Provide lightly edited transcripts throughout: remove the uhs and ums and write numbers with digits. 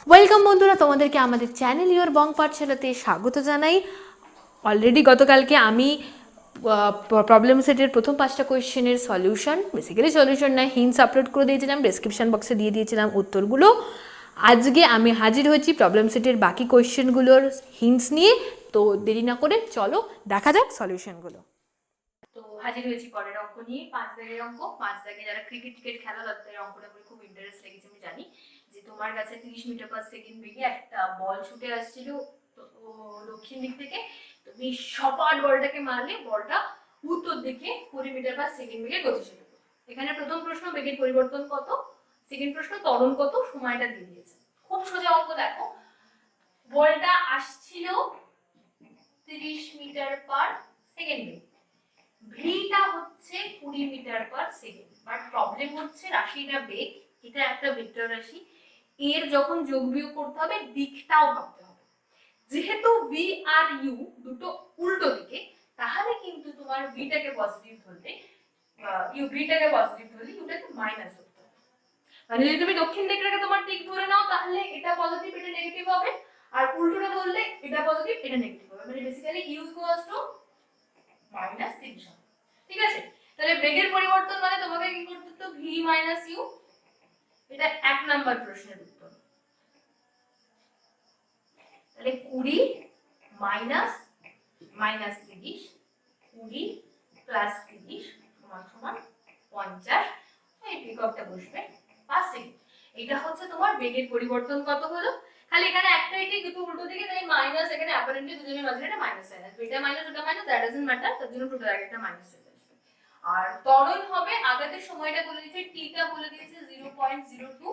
Welcome বন্ধুরা, তোমাদেরকে আমাদের চ্যানেল ইওর বং পাঠশালাতে স্বাগত জানাই। অলরেডি গতকালকে আমি প্রবলেম সেটের প্রথম 5টা কোয়েশ্চেনের সলিউশন, বেসিক্যালি সলিউশন না, হিন্টস আপলোড করে দিয়েছিলাম, ডেসক্রিপশন বক্সে দিয়ে দিয়েছিলাম উত্তরগুলো। আজকে আমি হাজির হয়েছি প্রবলেম সেটের বাকি কোয়েশ্চেনগুলোর হিন্টস নিয়ে। তো দেরি না করে চলো দেখা যাক সলিউশনগুলো। তো হাজির হয়েছি পরের অঙ্ক নিয়ে, 5 দাগের অঙ্ক। 5 দাগে যারা ক্রিকেট খেলা তাদের অঙ্কটা আমার খুব ইন্টারেস্ট লেগেছে। আমি জানি যে তোমার কাছে 30 মিটার পার সেকেন্ড বেগে একটা বল ছুটে আসছিল দক্ষিণ দিক থেকে। তুমি সপাট বলটাকে মারলে বলটা উত্তর দিকে 20 মিটার পার সেকেন্ড বেগে গতিশীল। এখানে প্রথম প্রশ্ন বেগের পরিবর্তন কত, সেকেন্ড প্রশ্ন ত্বরণ কত, সময়টা দিয়ে দিয়েছে। খুব সোজা অঙ্ক। দেখো বলটা আসছিল 30 মিটার পার সেকেন্ড, ভিটা হচ্ছে 20 metre per second. But problem হচ্ছে রাশিটা বেগ, এটা একটা ভেক্টর রাশি, এর যখন যোগ বিয়োগ করতে হবে দিকটাও ভাবতে হবে। যেহেতু ভি আর ইউ দুটো উল্টো দিকে, তাহলে কিন্তু তোমার ভিটাকে পজিটিভ ধরলে ইউ ভিটাকে পজিটিভ ধরলে ইউটাকে মাইনাস ধরতে হবে। মানে যদি তুমি দক্ষিণ দিকটাকে তোমার দিক ধরে নাও তাহলে এটা পজিটিভ এটা নেগেটিভ হবে, আর উল্টোটা ধরলে এটা পজিটিভ এটা নেগেটিভ হবে। মানে basically u equals to minus 30 হবে। ঠিক আছে, তাহলে বেগের পরিবর্তন মানে তোমাকে কি করতে হতো, v মাইনাস ইউ। এটা 1 নাম্বার প্রশ্নের উত্তর। তাহলে 20 মাইনাস মাইনাস 30, 20 প্লাস 30 সমান সমান 50। এই বিকল্পটা বসবে 5 সেকেন্ড। এটা হচ্ছে তোমার বেগের পরিবর্তন কত হলো। খালি এখানে একটা এটাই দুটো উল্টো দিকে, তাই মাইনাস এখানে অ্যাপারেন্টলি দুজনের মাঝে একটা মাইনাস সাইন আসবে। এটা মাইনাস ওটা মাইনাস, দ্যাট ডাজন্ট ম্যাটার, তার জন্য টোটাল একটা মাইনাস সাইন আসবে। আর ত্বরণ হবে, আগের সময়টা বলে দিয়েছে, t টা বলে দিয়েছে 0.02।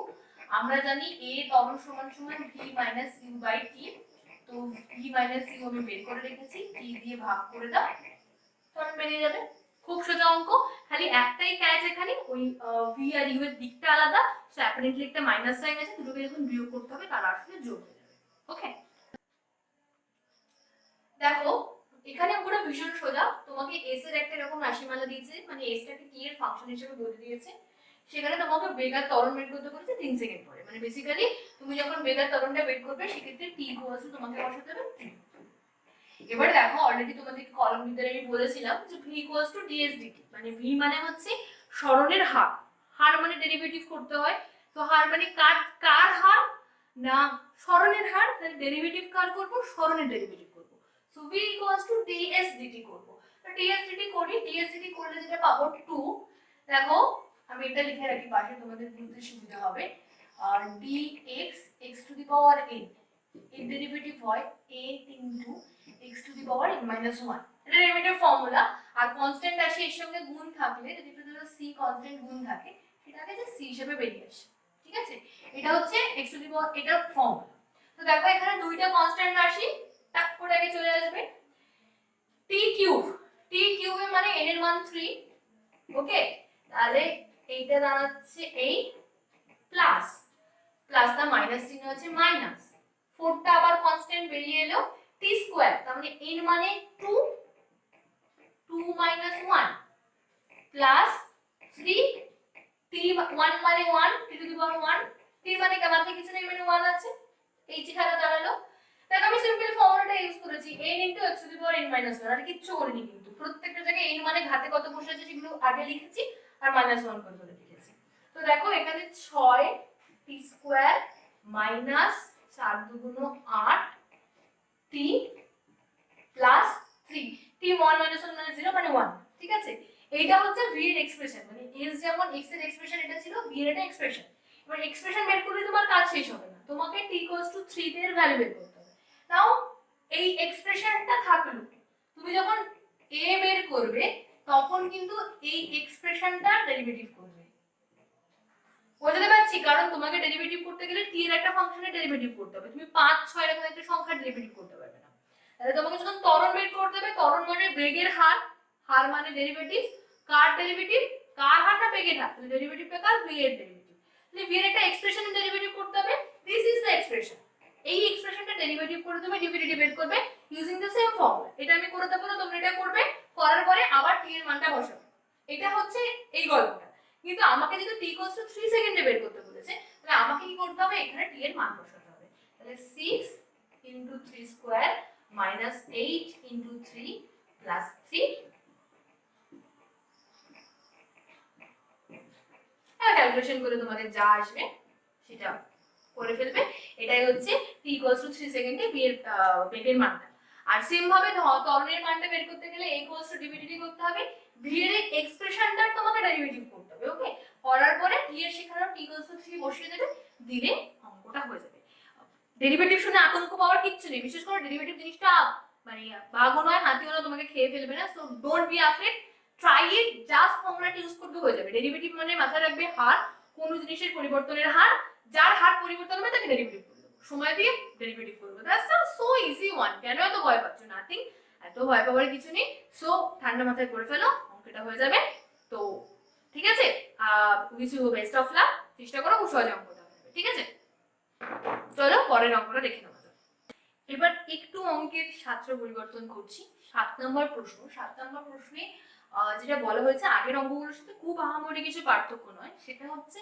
আমরা জানি a ত্বরণ সমান সমান v u t। তো v u আমি বের করে রেখেছি, t দিয়ে ভাগ করে দাও, ত্বরণ বেরিয়ে যাবে। খুব সোজা অঙ্ক। খালি একটাই কাজ, এখানে ওই v আর u এর দিকটা আলাদা, সো অ্যাপারেন্টলি একটা মাইনাস সাইন আছে, দুটোকে যখন বিয়োগ করতে হবে তার আসলে যোগ হয়ে যাবে। ওকে, দেখো এখানে পুরো ভীষণ সোজা। তোমাকে s এর একটা এরকম রাশিমালা দিয়েছে, মানে s টাকে t এর ফাংশন হিসেবে বলে দিয়েছে। সেখানে তোমাকে বেগ আর ত্বরণ বের করতে বলেছে 3 সেকেন্ড পরে। মানে বেসিক্যালি তুমি যখন বেগ আর ত্বরণটা বের করবে সেক্ষেত্রে t ইকুয়ালস টু তোমাকে বসাতে হবে 3। এবার দেখো অলরেডি তোমাদেরকে কলম ভিতরে আমি বলেছিলাম যে v equals to ds dt। মানে v মানে হচ্ছে সরণের হার, হার মানে ডেরিভেটিভ করতে হয়। তো হার মানে কার কার হার না সরণের হার, তাহলে ডেরিভেটিভ কার করব, সরণের ডেরিভেটিভ করব। So v equals to ds dt করব। তো ds dt করি, ds dt করলে যেটা পাবো 2। দেখো আমি এটা লিখে রাখি পাশে, তোমাদের বুঝতে সুবিধা হবে। আর dx x to the power n, এর ডেরিভেটিভ হয় a into x to the power n minus 1। এটা ডেরিভেটিভ ফর্মুলা। আর কনস্ট্যান্ট রাশি এর সঙ্গে গুণ থাকলে, যদি ধরো c কনস্ট্যান্ট গুণ থাকে, সেটাকে যে c হিসেবে বেরিয়ে আসে। ঠিক আছে, এটা হচ্ছে x টু দি পাওয়ার, এটা ফর্মুলা। তো দেখো এখানে দুইটা কনস্ট্যান্ট রাশি টাক করে আগে চলে আসবে। t কিউব, t কিউবে মানে n এর মান 3। ওকে, তাহলে এইটা দাঁড়াচ্ছে 8 প্লাস প্লাস না মাইনাস চিহ্ন আছে মাইনাস 4 টা আবার কনস্ট্যান্ট বেরিয়ে এলো, t স্কয়ার, তার মানে n মানে 2, 2 মাইনাস 1 প্লাস 3, t 1 মানে 1, t to the power 1, t মানে কামাতে কিছু নেই, মানে 1 আছে, এই যেখানে দাঁড়ালো। দেখো আমি সিম্পল ফর্মুলাটা ইউজ করেছি, n x to the power n minus 1, আর কিচ্ছু করিনি কিন্তু। প্রত্যেকটা জায়গায় n মানে ঘাতে কত বসেছে সেগুলো আগে লিখেছি, আর মাইনাস 1 করে ধরে লিখেছি। তো দেখো এখানে 6 t স্কয়ার মাইনাস 4 দুগুণ 8 t প্লাস 3, t 1 minus 1 মানে 0 মানে 1। ঠিক আছে, এইটা হচ্ছে v এর এক্সপ্রেশন। মানে s যেমন x এর এক্সপ্রেশন এটা ছিল, v এর এটা এক্সপ্রেশন। এবার এক্সপ্রেশন বের করলে তোমার কাজ শেষ হবে না, তোমাকে t 3 এর ভ্যালু বের করতে হবে। নাও এই এক্সপ্রেশনটা থাকলো, তুমি যখন a বের করবে তখন কিন্তু এই এক্সপ্রেশনটা ডেরিভেটিভ করবে। বুঝতে পারছি, কারণ তোমাকে ডেরিভেটিভ করতে গেলে t এর একটা ফাংশনের ডেরিভেটিভ করতে হবে। তুমি 5 6 এরকম একটা সংখ্যার ডেরিভেটিভ করতে পারবে না। তাহলে তোমাকে যখন ত্বরণ বের করতে হবে, ত্বরণ মানে বেগের হার, হার মানে ডেরিভেটিভ, কার ডেরিভেটিভ, কার হার না বেগের হার, তাহলে ডেরিভেটিভটা কার, v এর ডেরিভেটিভ। তাহলে v এর একটা এক্সপ্রেশনের ডেরিভেটিভ করতে হবে, দিস ইজ দ্য এক্সপ্রেশন। এই এক্সপ্রেশনটা ডেরিভেটিভ করে তুমি ডিভিডেটিভ বের করবে ইউজিং দ্য সেম ফর্মুলা। এটা আমি করে দেব না, তোমরা এটা করবে, করার পরে আবার t এর মানটা বসাবে। এটা হচ্ছে এই গল্পটা। কিন্তু আমাকে যদি t 3 সেকেন্ডে বের করতে বলেছে, তাহলে আমাকে কি করতে হবে, এখানে t এর মান বসাতে হবে। তাহলে 6 into 3 square minus 8 into 3 plus 3, calculation করে তোমাদের যা আসবে সেটা করে ফেলবে। এটাই হচ্ছে t equals to 3 সেকেন্ডে বেগের মানটা। আর সেম ভাবে ত্বরণের মানটা বের করতে গেলে a equals to dv/dt করতে হবে, v এর এক্সপ্রেশনটা তোমাকে ডেরিভেটিভ করতে হবে। ওকে, করার পরে t এর সেখানে t equals to 3 বসিয়ে দেবে, দিলে অঙ্কটা হয়ে যাবে। ডেরিভেটিভ শুনে আতঙ্ক পাওয়ার কিচ্ছু নেই, বিশেষ করে ডেরিভেটিভ জিনিসটা মানে বাঘও নয় হাতিও নয়, তোমাকে খেয়ে ফেলবে না। So don't be afraid, try it, just ফর্মুলাটা ইউজ করতে হয়ে যাবে। ডেরিভেটিভ মানে মাথায় রাখবে হার, কোনো জিনিসের পরিবর্তনের হার, যার হার পরিবর্তন হবে তাকে ডেরিভেটিভ করবে, সময় দিয়ে ডেরিভেটিভ করবে। That's a so easy one. কেন এত ভয় পাচ্ছ? নাথিং, এত ভয় পাওয়ার কিছু নেই। সো ঠান্ডা মাথায় করে ফেলো, অঙ্কটা হয়ে যাবে। তো ঠিক আছে, wish you best of luck, চেষ্টা করো খুব সহজে অঙ্কটা হয়ে যাবে। ঠিক আছে, চলো পরের অঙ্কটা দেখে নেওয়া যাক। এবার একটু অঙ্কের ছাত্র পরিবর্তন করছি। 7 নম্বর প্রশ্ন। 7 নম্বর প্রশ্নে যেটা বলা হয়েছে আগের অঙ্কগুলোর সাথে খুব আহামরি কিছু পার্থক্য নয়, সেটা হচ্ছে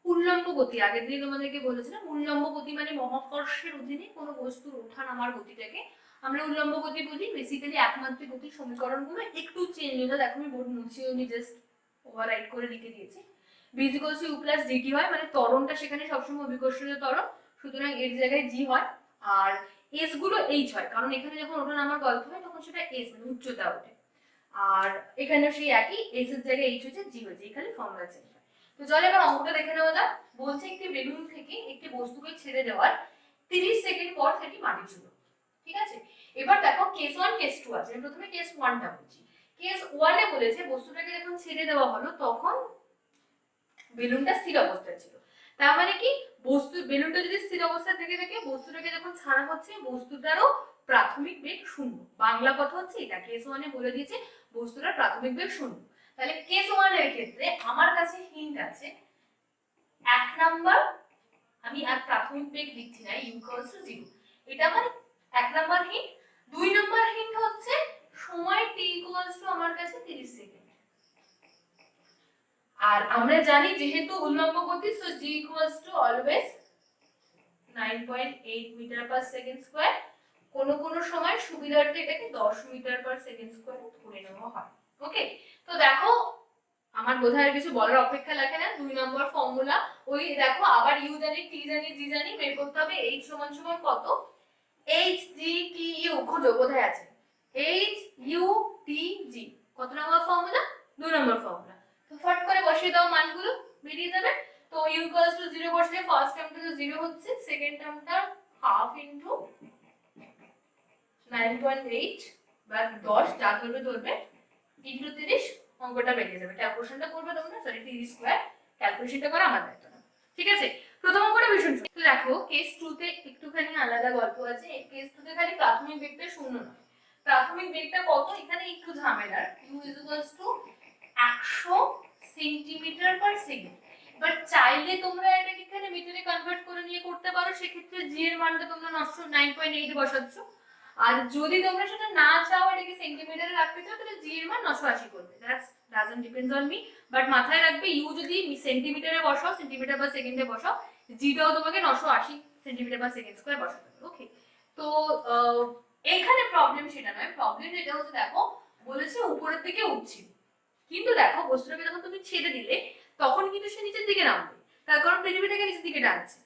উল্লম্ব গতি। আগের দিন তোমাদেরকে বলেছিলাম উল্লম্ব গতি মানে মহাকর্ষের অধীনে কোনো বস্তুর ওঠা নামার গতিটাকে আমরা উল্লম্ব গতি বলি। বেসিক্যালি একমাত্রিক গতির সমীকরণগুলো একটু চেঞ্জ হয়ে, দেখো আমি বোর্ড মুছিয়ে আমি জাস্ট ওভাররাইট করে লিখে দিয়েছি। v = u + dt হয়, মানে ত্বরণটা সেখানে সবসময় অভিকর্ষীয় ত্বরণ, সুতরাং এর জায়গায় g হয়। আর s গুলো h হয়, কারণ এখানে যখন ওঠা নামার গল্প হয় তখন সেটা s মানে উচ্চতা ওঠে। আর এখানেও সেই একই, s এর জায়গায় h হচ্ছে, g হচ্ছে, এখানে ফর্মুলা চেঞ্জ হয়। তো চলো এবার অঙ্কটা দেখে নেওয়া যাক। বলছে একটি বেলুন থেকে একটি বস্তুকে ছেড়ে দেওয়ার 30 সেকেন্ড পর সেটি মাটি ছিল। ঠিক আছে, এবার দেখো কেস 1 কেস 2 আছে। আমি প্রথমে কেস 1টা বলছি। কেস 1 এ বলেছে বস্তুটাকে যখন ছেড়ে দেওয়া হলো তখন বেলুনটা স্থির অবস্থায় ছিল। তার মানে কি, বেলুনটা যদি স্থির অবস্থায় থেকে থাকে, বস্তুটাকে যখন ছাড়া হচ্ছে বস্তুটারও প্রাথমিক বেগ 0। বাংলা কথা হচ্ছে এটা, কেস 1 এ বলে দিয়েছে বস্তুটার প্রাথমিক বেগ 0। তাহলে কেস 1 এর ক্ষেত্রে আমার কাছে হিন্ট আছে 1 নাম্বার, আমি আর প্রাথমিক বেগ লিখছি না, u = 0, এটা আমার 1 নাম্বার হিন্ট। 2 নাম্বার হিন্ট হচ্ছে সময় t = আমার কাছে 30 সেকেন্ড। আর আমরা জানি যেহেতু উল্লম্ব গতি, so g = always 9.8 metre per second square. কোন কোন সময় সুবিধার্থে এটাকে 10 মিটার/সেকেন্ড স্কয়ার ধরে নেওয়া হয়। ওকে, তো দেখো আমার বোধহয় কিছু বলার অপেক্ষা লাগে না। 2 নম্বর ফর্মুলা, ওই দেখো আবার u জানি, t জানি, g জানি, বের করতে হবে h = কত, h g t u, খোঁজো কোথায় আছে h u t g, কত নম্বর ফর্মুলা? 2 নম্বর ফর্মুলা। তো ফট করে বসিয়ে দাও, মানগুলো বেরিয়ে যাবে। তো u = 0 বসলে ফার্স্ট টার্মটা তো 0 হচ্ছে, সেকেন্ড টার্মটা হাফ ইনটু 9.8 বা 10 যা ধরবে ইনটু 30, অঙ্কটা বেরিয়ে যাবে। ক্যালকুলেশনটা করবে তোমরা, সরি 30 স্কয়ার, ক্যালকুলেশনটা করা আমার দায়িত্ব না। ঠিক আছে, প্রথম অঙ্কটা ভীষণ সহজ। তো দেখো কেস 2 তে একটুখানি আলাদা গল্প আছে। কেস 2 তে খালি প্রাথমিক বেগটা 0 নয়, প্রাথমিক বেগটা কত এখানে একটু ঝামেলার। u = 100 সেন্টিমিটার/সেকেন্ড। এবার চাইলে তোমরা এটাকে এখানে মিটারে কনভার্ট করে নিয়ে করতে পারো, সেক্ষেত্রে g এর মানটা তোমরা 9.8 বসাচ্ছ। আর যদি তোমরা সেটা না চাও, এটাকে সেন্টিমিটারে রাখতে চাও, তাহলে g এর মান 980 করবে। That's doesn't depends on me, but মাথায় রাখবে u যদি সেন্টিমিটারে বসাও, সেন্টিমিটার/সেকেন্ডে বসাও, g টাও তোমাকে 980 সেন্টিমিটার/সেকেন্ড স্কয়ার বসাতে হবে। ওকে, তো এইখানে প্রবলেম সেটা নয়, প্রবলেম যেটা হচ্ছে দেখো বলেছে উপরের দিকে উঠছে, কিন্তু দেখো বস্তুটাকে যখন তুমি ছেড়ে দিলে তখন কিন্তু সে নিচের দিকে নামবে, তার কারণ পৃথিবীটাকে নিচের দিকে টানছে।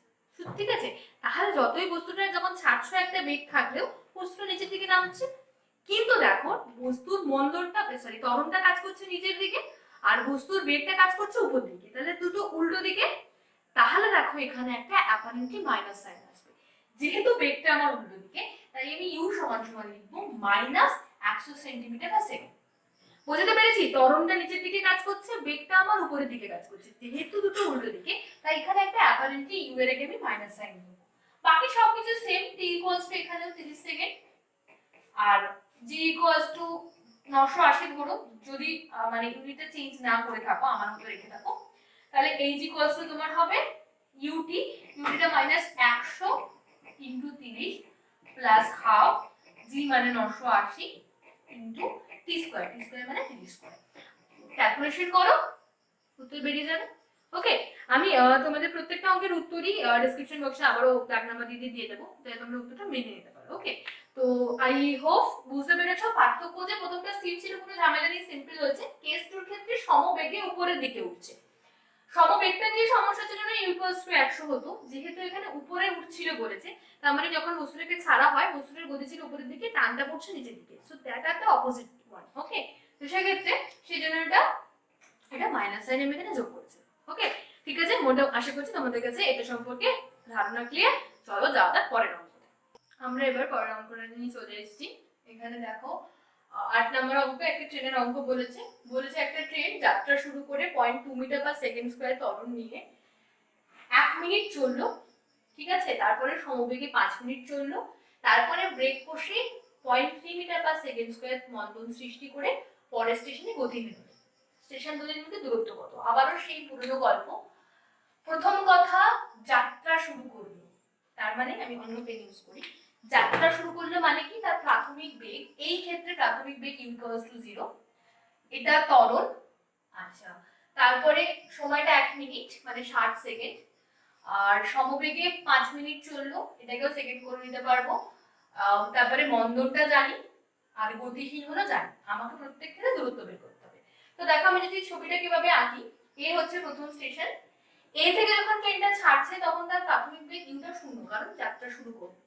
ঠিক আছে, তাহলে যতই বস্তুটা যখন ছাড়ছো একটা বেগ থাকলেও বস্তুটা নিচের দিকে নামছে। কিন্তু দেখো বস্তুর মন্দরটা, সরি ত্বরণটা কাজ করছে নিচের দিকে, আর বস্তুর বেগটা কাজ করছে উপর দিকে, তাহলে দুটো উল্টো দিকে। তাহলে দেখো এখানে একটা অ্যাপারেন্টলি মাইনাস সাইন আসবে। যেহেতু বেগটা আমার উল্টো দিকে, তাই আমি u = লিখবো -100 সেন্টিমিটার/সেকেন্ড। বুঝতে পেরেছি? ত্বরণটা নিচের দিকে কাজ করছে, বেগটা আমার উপরের দিকে কাজ করছে, যেহেতু দুটো উল্টো দিকে, তাই এখানে একটা অ্যাপারেন্টলি u এর আগে আমি মাইনাস সাইন দেব। বাকি সবকিছু সেম, t = এখানেও 30 সেকেন্ড, আর g = 980 ধরো, যদি মানে ইউনিটটা চেঞ্জ না করে থাকো, আমার মতো রেখে থাকো, তাহলে h = তোমার হবে ut, utটা -100 * 30 + হাফ, g মানে 980 * t স্কয়ার, t স্কয়ার মানে 30 স্কয়ার। ক্যালকুলেশন করো, উত্তর বেরিয়ে যাবে। ওকে, আমি তোমাদের প্রত্যেকটা অঙ্কের উত্তরই ডেসক্রিপশন বক্সে আবারও দাগ নাম্বার দিয়ে দেবো, যাতে তোমরা উত্তরটা মেনে নিতে পারো। ওকে, তো আই হোপ বুঝতে পেরেছো পার্থক্য, যে প্রথমটা স্থির ছিল, কোনো ঝামেলা নেই, সিম্পল হয়েছে। কেস টুর ক্ষেত্রে সমবেগে উপরের দিকে উঠছে, সমবেগটা নিয়ে সমস্যা ছিল না, u=100 হতো, যেহেতু এখানে উপরে উঠছিল বলেছে, তার মানে যখন বস্তুটাকে ছাড়া হয় বস্তুটার গতিশীল উপরের দিকে, টানটা পড়ছে নিচের দিকে, so that are the opposite one. Okay, তো সেক্ষেত্রে সেই জন্য এটা মাইনাস সাইন আমি এখানে যোগ করেছি। ওকে, ঠিক আছে, মোটামুটি আশা করছি তোমাদের কাছে এটা সম্পর্কে ধারণা ক্লিয়ার। চলো যাওয়া যাক পরের অঙ্ক। আমরা এবার পরের অঙ্কটা নিয়ে চলে এসেছি। এখানে দেখো 8 নম্বর অঙ্ক, একটা ট্রেনের অঙ্ক বলেছে। একটা ট্রেন যাত্রা শুরু করে 0.2 মিটার পার সেকেন্ড স্কয়ার ত্বরণ নিয়ে 1 মিনিট চললো, ঠিক আছে, তারপরে সমবেগে 5 মিনিট চললো, তারপরে ব্রেক কষে 0.3 মিটার পার সেকেন্ড স্কয়ার মন্দন সৃষ্টি করে পরের স্টেশনে গতিহীন হলো। স্টেশন দুটির মধ্যে দূরত্ব কত? আবারও সেই পুরনো গল্প। প্রথম কথা, যাত্রা শুরু করলো, তার মানে আমি অন্য পেন ইউজ করি। যাত্রা শুরু করলো মানে কি, তার প্রাথমিক বেগ, এই ক্ষেত্রে প্রাথমিক বেগ u=0, এটা ত্বরণ। আচ্ছা, তারপরে সময়টা 1 মিনিট মানে 60 সেকেন্ড, আর সমবেগে 5 মিনিট চললো, এটাকেও সেকেন্ড করে নিতে পারবো। তারপরে মন্দনটা জানি, আর গতিহীন হলো জানি, আমাকে প্রত্যেক ক্ষেত্রে দূরত্ব বের করতে হবে। তো দেখো আমি যদি ছবিটা কিভাবে আঁকি, এ হচ্ছে প্রথম স্টেশন, এ থেকে যখন ট্রেনটা ছাড়ছে তখন তার প্রাথমিক বেগ u-টা 0, কারণ যাত্রা শুরু করবে।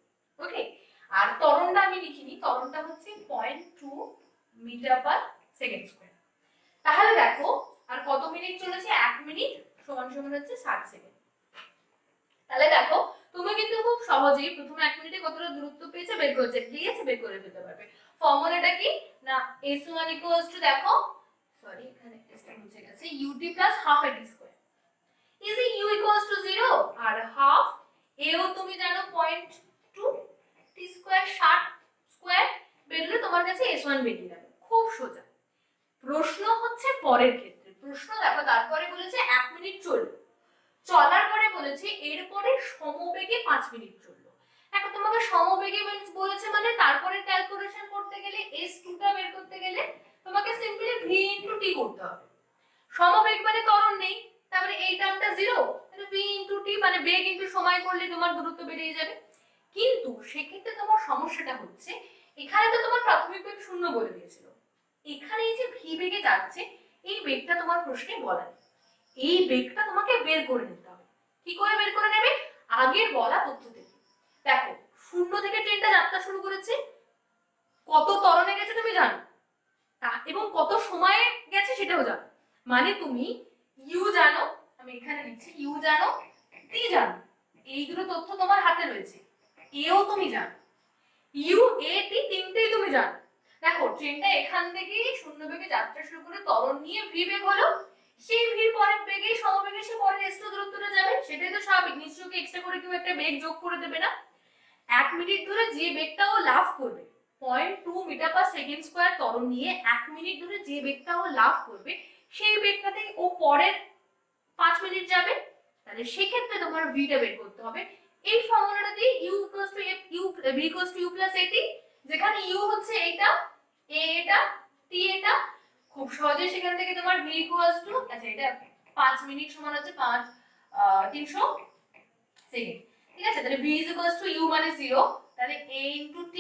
ওকে, আর ত্বরণটা আমি লিখিনি, ত্বরণটা হচ্ছে 0.2 মিটার পার সেকেন্ড স্কয়ার। তাহলে দেখো আর কত মিনিট চলেছে, 1 মিনিট সমান সমান হচ্ছে 60 সেকেন্ড। তাহলে দেখো তুমি কিন্তু খুব সহজেই প্রথমে 1 মিনিটে কতটা দূরত্ব পেয়েছে বের করতে, ঠিক আছে, বের করে ফেলতে পারবে। ফর্মুলাটা কি না, s1 দেখো সরি এখানে s টা মুছে গেছে, ut plus half at square is u=0, আর হাফ এও তুমি জানো 0.2 t স্কয়ার 60 স্কয়ার, বেরলে তোমার কাছে s1 বেরিয়ে যাবে, খুব সোজা। প্রশ্ন হচ্ছে পরের ক্ষেত্রে, প্রশ্ন দেখো তারপরে বলেছে 1 মিনিট চললো, চলার পরে বলেছে এরপরে সমবেগে 5 মিনিট চললো। এখন তোমাকে সমবেগে বলেছে মানে তারপরে ক্যালকুলেশন করতে গেলে s2 টা বের করতে গেলে তোমাকে সিম্পলি v * t করতে হবে। সমবেগ মানে ত্বরণ নেই, তারপরে এই টার্মটা 0, তাহলে v * t মানে বেগ ইনটু সময় করলে তোমার দূরত্ব বেরিয়ে যাবে। কিন্তু সেক্ষেত্রে তোমার সমস্যাটা হচ্ছে, এখানে তো তোমার প্রাথমিক বেগ 0 বলে দিয়েছিল, এখানে এই যে v বেগে যাচ্ছে, এই বেগটা তোমার প্রশ্নে বলা নেই, এই বেগটা তোমাকে বের করে নিতে হবে। কি করে বের করে নেবে? আগের বলা তথ্য থেকে। দেখো 0 থেকে ট্রেনটা যাত্রা শুরু করেছে, কত ত্বরণে গেছে তুমি জানো, এবং কত সময়ে গেছে সেটাও জানো, মানে তুমি u জানো, আমি এখানে লিখছি u জানো, t জানো, এই দুটো তথ্য তোমার হাতে রয়েছে, এও তুমি জানো, u a t তিনটেই তুমি জানো। দেখো ট্রেনটা এখান থেকে 0 বেগে যাত্রা শুরু করে ত্বরণ নিয়ে v বেগ হলো, সেই ভিড় পরের বেগে সমবেগে সে পরের এক্সট্রা দূরত্বটা যাবে, সেটাই তো স্বাভাবিক, নিশ্চয়ই এক্সট্রা করে কেউ একটা বেগ যোগ করে দেবে না। 1 মিনিট ধরে যে বেগটা ও লাভ করবে 0.2 মিটার পার সেকেন্ড স্কয়ার ত্বরণ নিয়ে 1 মিনিট ধরে যে বেগটা ও লাভ করবে, সেই বেগটাতে ও পরের 5 মিনিট যাবে, তাহলে সেই ক্ষেত্রে তোমার v টা বের করতে হবে। এই ফর্মুলাটা দিয়ে u v u at, যেখানে u হচ্ছে এটা, a এটা, t এটা, খুব সহজে সেখান থেকে তোমার v আচ্ছা এটা 5 মিনিট সমান হচ্ছে 300 সেকেন্ড, ঠিক আছে, তাহলে v u মানে 0, তাহলে a * t,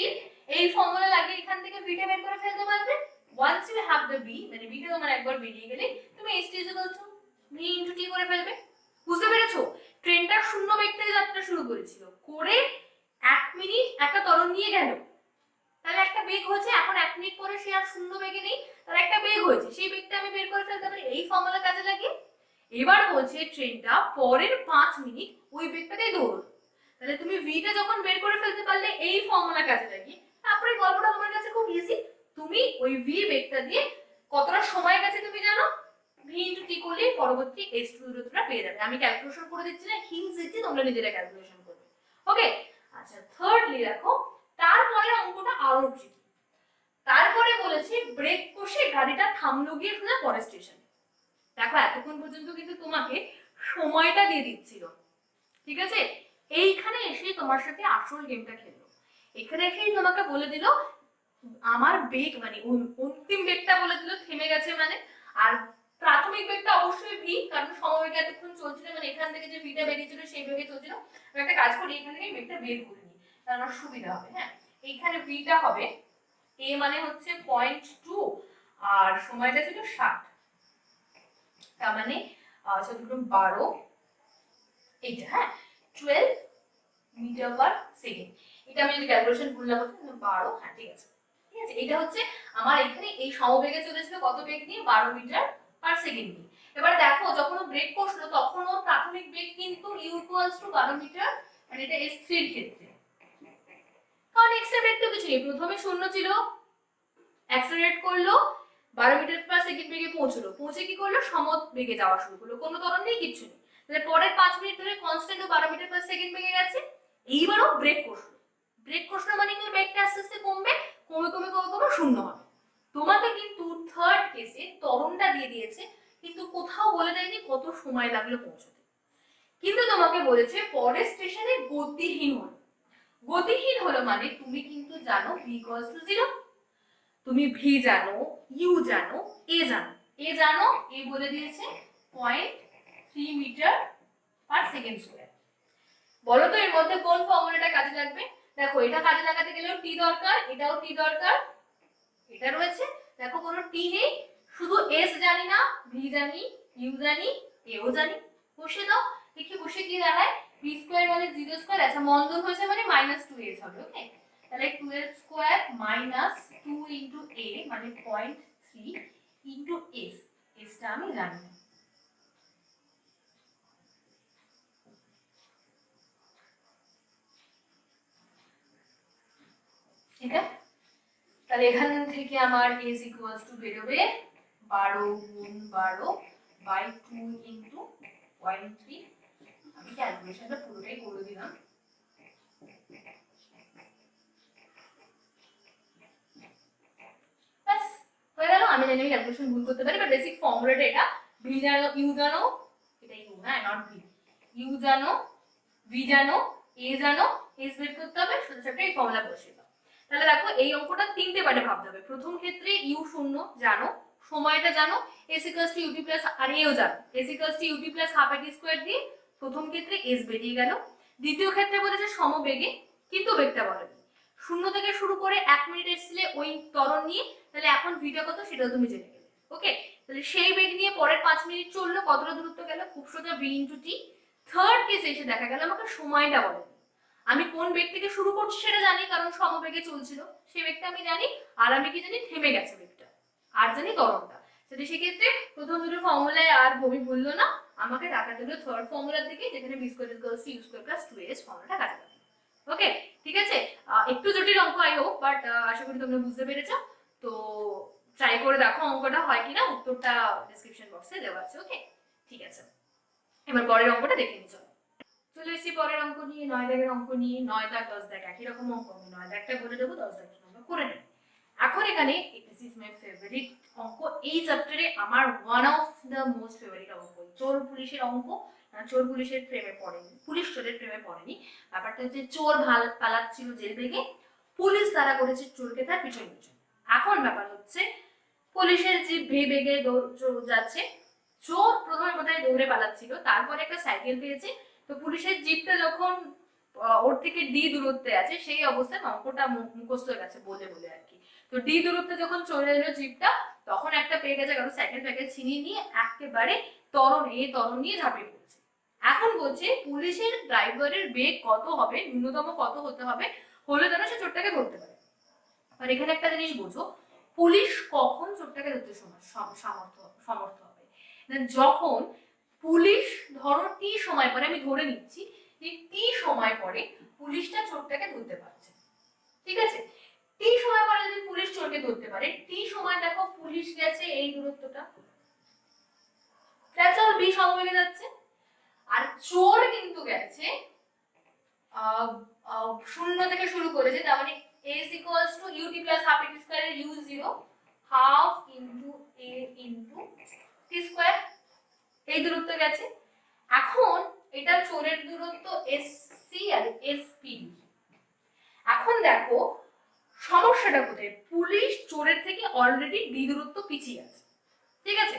এই ফর্মুলা লাগিয়ে এখান থেকে v টা বের করে ফেলতে পারবে। once you have the v, মানে v টা তোমার একবার বেরিয়ে গেলে তুমি h t v * t করে ফেলবে। বুঝতে পেরেছো? ট্রেনটা 0 বেগ থেকে যাত্রা শুরু করেছিল, করে 1 মিনিট একটা ত্বরণ নিয়ে গেল, তাহলে একটা বেগ হয়েছে, এখন 1 মিনিট পরে সে আর 0 বেগে নেই, তার একটা বেগ হয়েছে, সেই বেগটা আমি বের করে ফেলতে পারি এই ফর্মুলা কাজে লাগিয়ে। এবার বলছে ট্রেনটা পরের 5 মিনিট ওই বেগটাতেই দৌড়লো, তাহলে তুমি v টা যখন বের করে ফেলতে পারলে এই ফর্মুলা কাজে লাগিয়ে, তারপরে গল্পটা তোমার কাছে খুব ইজি, তুমি ওই v বেগটা দিয়ে কতটা সময় গেছে তুমি জানো, v * t করলে পরবর্তী s2 দূরত্বটা পেয়ে যাবে। আমি ক্যালকুলেশন করে দিচ্ছি না, হিন্টস দিচ্ছি, তোমরা নিজেরা ক্যালকুলেশন করবে। ওকে, আচ্ছা থার্ডলি দেখো তারপরে অঙ্কটা আরো ট্রিকি। তারপরে বলেছে ব্রেক কষে গাড়িটা থামলো গিয়ে সোজা পরের স্টেশনে। দেখো এতক্ষণ পর্যন্ত কিন্তু তোমাকে সময়টা দিয়ে দিচ্ছিল, ঠিক আছে, এইখানে এসে তোমার সাথে আসল গেমটা খেললো। এখানে এসেই তোমাকে বলে দিল আমার বেগ, মানে অন্তিম বেগটা বলে দিল থেমে গেছে মানে, আর প্রাথমিক বেগটা অবশ্যই ভি, কারণ সমবেগে এতক্ষণ চলছিল, মানে এখান থেকে যে ভিটা বেরিয়েছিল সেই বেগে চলছিল। আমি একটা কাজ করি, এখান থেকে বেগটা বের করে নিই, তাহলে আমার সুবিধা হবে। হ্যাঁ, এইখানে ভিটা হবে এ মানে হচ্ছে 0.2 আর সময়টা ছিল 60, তার মানে 12 এইটা, হ্যাঁ 12 মিটার পার সেকেন্ড। এটা আমি যদি ক্যালকুলেশন ভুল না করতে 12, হ্যাঁ ঠিক আছে, ঠিক আছে। এটা হচ্ছে আমার এখানে এই সমবেগে চলেছিল কত বেগ নিয়ে, 12 মিটার পার সেকেন্ড নিয়ে। এবার দেখো যখন ও ব্রেক করছিল তখন ওর প্রাথমিক বেগ কিন্তু u = 12 মিটার, মানে এটা s3 এর ক্ষেত্রে, কারণ এক্সট্রা বেগ তো কিছু নেই, প্রথমে শূন্য ছিল, অ্যাক্সেলারেট করলো, 12 মিটার পার সেকেন্ড বেগে পৌঁছলো, পৌঁছে কি করলো, সমবেগে যাওয়া শুরু করলো, কোনো ত্বরণ নেই, কিচ্ছু নেই। তাহলে পরের 5 মিনিট ধরে কনস্ট্যান্ট 12 মিটার পার সেকেন্ড বেগে গেছে। এইবারও ব্রেক করলো, ব্রেক করলো মানে কি বেগটা আস্তে আস্তে কমবে, কমে কমে কমে কমে শূন্য হবে। তোমাকে কিন্তু থার্ড কেসে ত্বরণটা দিয়ে দিয়েছে, কিন্তু কোথাও বলে দেয়নি কত সময় লাগলো পৌঁছতে, কিন্তু তোমাকে বলেছে পরের স্টেশনে গতিহীন হলো। গতিহীন হলো মানে তুমি কিন্তু জানো v = 0, তুমি ভি জানো, ইউ জানো, এ জানো। এ জানো, এ বলে দিয়েছে 0.3 মিটার পার সেকেন্ড স্কয়ার। বলো তো এর মধ্যে কোন ফর্মুলাটা কাজে লাগবে? দেখো এটা কাজে লাগাতে গেলেও টি দরকার, এটাও টি দরকার, এটা রয়েছে, দেখো কোনো টি নেই, শুধু এস জানি না, ভি জানি, ইউ জানি, এও জানি। বসে দাও, দেখি বসে কি দাঁড়ায়, ভি স্কয়ার মানে 0 স্কয়ার, আচ্ছা মন্দন হয়েছে মানে -2s হবে, ওকে। তাহলে 12 স্কয়ার মাইনাস 2 ইনটু a মানে 0.3 ইনটু s, এসটা আমি জানি না। ঠিক আছে, তাহলে এখান থেকে আমার s = বেরোবে 12 গুণ 12 বাই 2 ইনটু 0.3। আমি ক্যালকুলেশনটা পুরোটাই করে দিলাম। বাস হয়ে গেল। আমি জানি আমি ক্যালকুলেশন ভুল করতে পারি, বাট বেসিক ফর্মুলাটা এটা। ভি জানো, ইউ জানো, এটা ইউ, হ্যাঁ নট ভি, ইউ জানো, ভি জানো, এ জানো, এস বের করতে হবে, সোজা সোজা এই ফর্মুলা বসিয়ে দাও। তাহলে দেখো এই অঙ্কটা তিনটে পার্টে ভাবতে হবে। প্রথম ক্ষেত্রে ইউ শূন্য জানো, সময়টা জানো, s = ut প্লাস, আর এও জানো, s = ut plus half at square দিয়ে প্রথম ক্ষেত্রে s বেরিয়ে গেল। দ্বিতীয় ক্ষেত্রে বলেছে সমবেগে, কিন্তু বেগটা বলেনি। শূন্য থেকে শুরু করে 1 মিনিট এসেছিলে ওই ত্বরণ নিয়ে, তাহলে এখন ভিটা কত সেটাও তুমি জেনে গেলে, ওকে। তাহলে সেই বেগ নিয়ে পরের 5 মিনিট চললো, কতটা দূরত্ব গেল, খুব সোজা v * t। থার্ড কেসে এসে দেখা গেল আমাকে সময়টা বলেনি। আমি কোন বেগ থেকে শুরু করছি সেটা জানি, কারণ সমবেগে চলছিল, সেই বেগটা আমি জানি, আর আমি কি জানি, থেমে গেছে বেগটা, আর জানি ত্বরণটা। তাহলে সেক্ষেত্রে প্রথম দুটো ফর্মুলায় আর বমি ভুললো না, আমাকে তাকাতে হলো থার্ড ফর্মুলার দিকে, যেখানে v = u² + 2s ফর্মুলাটা কাজে লাগে, ওকে। ঠিক আছে, একটু জটিল অঙ্ক আই হোপ, বাট আশা করি তোমরা বুঝতে পেরেছো। তো ট্রাই করে দেখো অঙ্কটা হয় কিনা, উত্তরটা ডেসক্রিপশন বক্সে দেওয়া আছে, ওকে। ঠিক আছে, এবার পরের অঙ্কটা দেখে নিই। চলে এসেছি পরের অঙ্ক নিয়ে, 9 দাগের অঙ্ক নিয়ে। 9 দাগ 10 দাগ একই রকম অঙ্ক, আমি 9 দাগটা বলে দেবো, 10 দাগটা তোমরা করে নেবে। এখন এখানে দিস ইজ মাই ফেভারিট অঙ্ক এই চ্যাপ্টারে, আমার one of the most favourite অঙ্ক, চোর পুলিশের অঙ্ক। চোর পুলিশের প্রেমে পড়েনি, পুলিশ চোরের প্রেমে পড়েনি। ব্যাপারটা হচ্ছে চোর পালাচ্ছিল জেল থেকে, পুলিশ তারা করেছে চোরকে তার পিছন পিছন। এখন ব্যাপার হচ্ছে পুলিশের জিপ বেগে যাচ্ছে, চোর প্রথমে বোধহয় দৌড়ে পালাচ্ছিল, তারপরে একটা সাইকেল পেয়েছে। তো পুলিশের জিপটা যখন ওর থেকে ডি দূরত্বে আছে, সেই অবস্থায় অঙ্কটা মুখস্থ হয়ে গেছে বলে বলে আর কি। তো ডি দূরত্বে যখন চলে এলো জিপটা, তখন একটা পেয়ে গেছে, কারণ সাইকেল প্যাকেট ছিনিয়ে নিয়ে একেবারে তরণ নিয়ে ঝাঁপিয়ে পড়ছে। এখন বলছে পুলিশের ড্রাইভারের বেগ কত হবে, ন্যূনতম কত হতে হবে, হলে যেন সে চোরটাকে ধরতে পারে। আর এখানে একটা জিনিস বোঝো, পুলিশ কখন চোরটাকে ধরতে সমর্থ হবে, যখন পুলিশ ধরো টি সময় পরে, আমি ধরে নিচ্ছি যে টি সময় পরে পুলিশটা চোরটাকে ধরতে পারছে, ঠিক আছে। টি সময় পরে যদি পুলিশ চোরকে ধরতে পারে, টি সময় দেখো পুলিশ গেছে এই দূরত্বটা, চল বি সমবেগে যাচ্ছে, আর চোর কিন্তু গেছে শূন্য থেকে শুরু করেছে, তার মানে s = ut plus half at square এর u0 half into a into t square, এই দূরত্ব গেছে। এখন এটা চোরের দূরত্ব sc আর sp। এখন দেখো সমস্যাটা কোথায়, পুলিশ চোরের থেকে অলরেডি d দূরত্ব পিছিয়ে আছে, ঠিক আছে।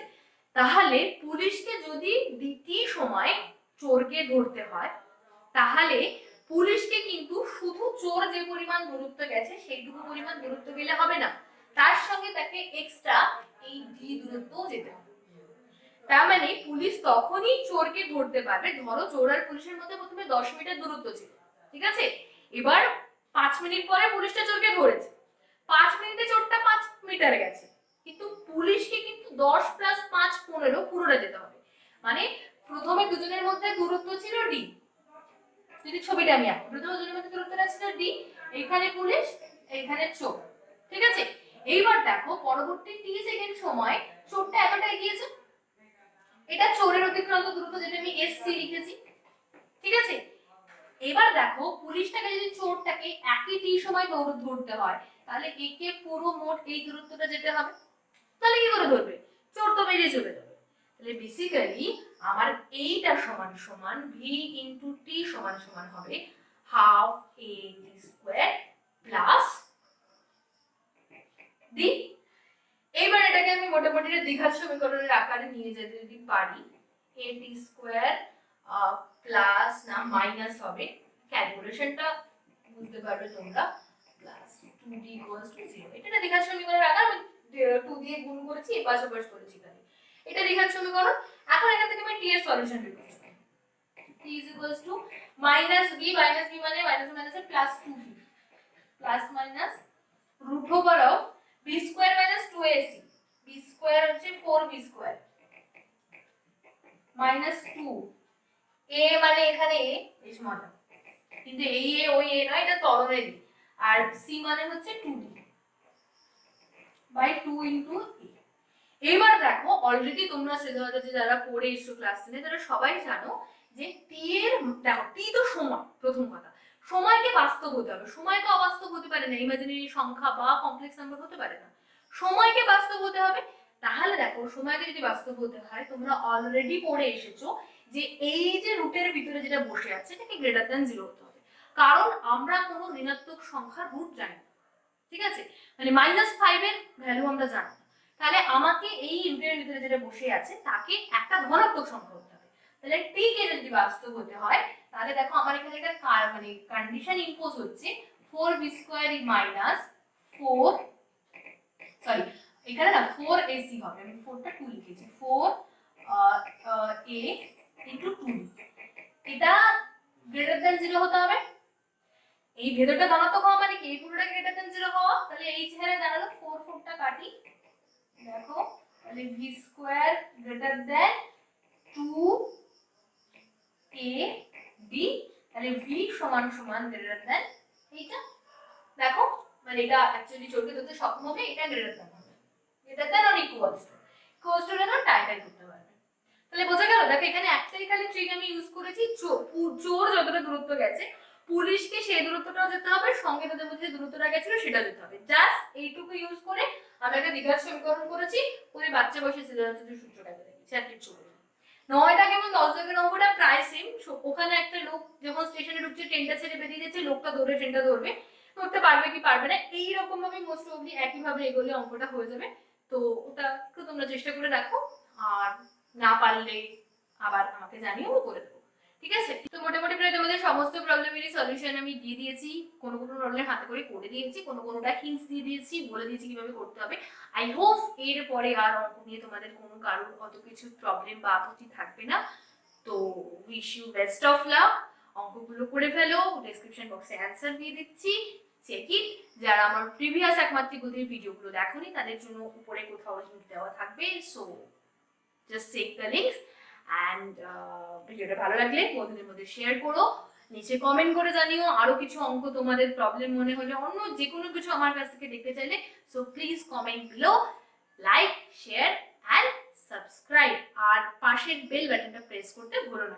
তাহলে পুলিশকে যদি দ্বিতীয় সময় চোরকে ধরতে হয়, তাহলে পুলিশকে কিন্তু শুধু চোর যে পরিমাণ দূরত্ব গেছে সেইটুকু পরিমাণ দূরত্ব গেলে হবে না, তার সঙ্গে তাকে এক্সট্রা এই ডি দূরত্বও যেতে হবে। তার মানে পুলিশ তখনই চোরকে ধরতে পারবে, ধরো চোর আর পুলিশের মধ্যে প্রথমে 10 মিটার দূরত্ব ছিল, ঠিক আছে, এবার 5 মিনিট পরে পুলিশটা চোরকে ধরেছে, 5 মিনিটে চোরটা 5 মিটার গেছে, কিন্তু পুলিশকে কিন্তু 10 প্লাস 5 15 পুরোটা যেতে হবে। মানে প্রথমে দুজনের মধ্যে দূরত্ব ছিল ডি, যদি ছবিটা আমি আঁকি, প্রথমে দুজনের মধ্যে দূরত্বটা ছিল ডি, এখানে পুলিশ এখানে চোর, ঠিক আছে। এইবার দেখো পরবর্তী টি সেকেন্ড সময় চোরটা এতটা এগিয়েছে, এটা চোরের অতিক্রান্ত দূরত্ব যেটা আমি এসসি লিখেছি, ঠিক আছে। এবার দেখো পুলিশটাকে যদি চোরটাকে একই টি সময় ধরতে হয়, তাহলে একে পুরো মোট এই দূরত্বটা যেতে হবে, তাহলে কি করে ধরবে, চোর তো বেরিয়ে চলে যাবে। তাহলে বেসিক্যালি আমার এইটা সমান সমান ভি ইনটু টি সমান সমান হবে হাফ এ টি স্কয়ার প্লাস ডি। এইবার এটাকে আমি মোটামুটি দ্বিঘাত সমীকরণের আকারে নিয়ে যেতে যদি পারি, এ টি স্কয়ার প্লাস না মাইনাস হবে, ক্যালকুলেশনটা বুঝতে পারবে তোমরা, প্লাস 2d ইকুয়ালস টু 0। এটা দ্বিঘাত সমীকরণের আকার, আমি 2 দিয়ে গুণ করেছি, এই পাশাপাশি করেছি, তাই এটা দ্বিঘাত সমীকরণ। এখন এখান থেকে আমি t এর সলিউশন বের করব, t is equals to minus b মানে minus minus plus 2b plus minus root over of b square minus 2ac, b square হচ্ছে 4b square minus 2, a মানে এখানে a বেশ মজা, কিন্তু এই a ওই a নয়, এটা তরলেরই, আর c মানে হচ্ছে 2d বাই 2 ইনটু a। এবার দেখো অলরেডি তোমরা শ্রেণীতে যারা পড়ে এসছো ক্লাস 10 তারা সবাই জানো যে t এর, দেখো t তো সময়, প্রথম কথা সময়কে বাস্তব হতে হবে, সময় তো অবাস্তব হতে পারে না, ইমাজিনারি সংখ্যা বা কমপ্লেক্স নাম্বার হতে পারে না, সময়কে বাস্তব হতে হবে। তাহলে দেখো সময়কে যদি বাস্তব হতে হয়, তোমরা অলরেডি পড়ে এসেছো যে এই যে রুটের ভিতরে যেটা বসে আছে এটাকে গ্রেটার দ্যান 0 হতে হবে, কারণ আমরা কোনো ঋণাত্মক সংখ্যার রুট জানি না, ঠিক আছে, মানে -5 এর ভ্যালু আমরা জানি না, তাহলে আমাকে এই রুটের ভিতরে যেটা বসে আছে তাকে একটা ধনাত্মক সংখ্যা হতে হবে। তাহলে t কে যদি বাস্তব হতে হয়, তাহলে দেখো আমার এখানে একটা মানে কন্ডিশন ইম্পোজ হচ্ছে 4b স্কয়ার মাইনাস 4, সরি এখানে না 4ac হবে, আমি 4 টা 2 লিখেছি, 4a ইনটু 2, এটা গ্রেটার দ্যান 0 হতে হবে। এই ভেতরটা ধনাত্মক হওয়া মানে কি, এই পুরোটা গ্রেটার দ্যান 0 হওয়া, তাহলে এই চেহারা দাঁড়ালো 4 4 টা কাটি, দেখো তাহলে v square greater than 2ab, তাহলে v সমান সমান গ্রেটার দ্যান এইটা, দেখো মানে এটা অ্যাকচুয়ালি চোরকে ধরতে সক্ষম হবে, এটা গ্রেটার দ্যান হবে, greater than or equals to এর টাইটাই করতে পারবে। তাহলে বোঝা গেল, দেখো এখানে একটাই খালি ট্রিক আমি ইউজ করেছি, চোর যতটা দূরত্ব গেছে পুলিশকে সেই দূরত্বটাও যেতে হবে, সঙ্গে তাদের মধ্যে দূরত্বটা গেছিল সেটা যেতে হবে, জাস্ট এইটুকু ইউজ করে আমি একটা দ্বিঘাত সমীকরণ করেছি, ওই বাচ্চা বসে সূত্রটা করে দিয়েছি, আর কিছু না। 9টা কেমন 10 থেকে 90টা প্রায় সেম, ওখানে একটা লোক যখন স্টেশনে ঢুকছে ট্রেনটা ছেড়ে বেরিয়ে যাচ্ছে, লোকটা ধরে ট্রেনটা ধরতে পারবে কি পারবে না, এই রকম ভাবে মোস্ট অবলি একই ভাবে এগোলে অঙ্কটা হয়ে যাবে। তো ওটা একটু তোমরা চেষ্টা করে দেখো, আর না পারলে আবার আমাকে জানিও, আমি করে দেবো, ঠিক আছে। তো মোটামুটি প্রায় তোমাদের সমস্ত প্রবলেমেরই সলিউশন আমি দিয়ে দিয়েছি, কোনো কোনো প্রবলেম হাতে করে করে দিয়েছি, কোনোটা হিন্টস দিয়ে দিয়েছি, বলে দিয়েছি কিভাবে করতে হবে। আই হোপ এর পরে আর অঙ্ক নিয়ে তোমাদের কোনো কারোর অত কিছু প্রবলেম বা আপত্তি থাকবে না। তো wish you best of luck, অঙ্কগুলো করে ফেলো, ডেসক্রিপশন বক্সে অ্যান্সার দিয়ে দিচ্ছি, চেক ইট। যারা আমার প্রিভিয়াস একমাত্রিক গতির ভিডিওগুলো দেখোনি তাদের জন্য উপরে কোথাও লিংক দেওয়া থাকবে, so just check the links. And ভিডিওটা ভালো লাগলে বন্ধুদের মধ্যে শেয়ার করো, নিচে কমেন্ট করে জানিও আরো কিছু অঙ্ক তোমাদের প্রবলেম মনে হলে, অন্য যে কোনো কিছু আমার কাছ থেকে দেখতে চাইলে, so please comment below, like share and subscribe, আর পাশের বেল বাটনটা প্রেস করতে ভুলো না।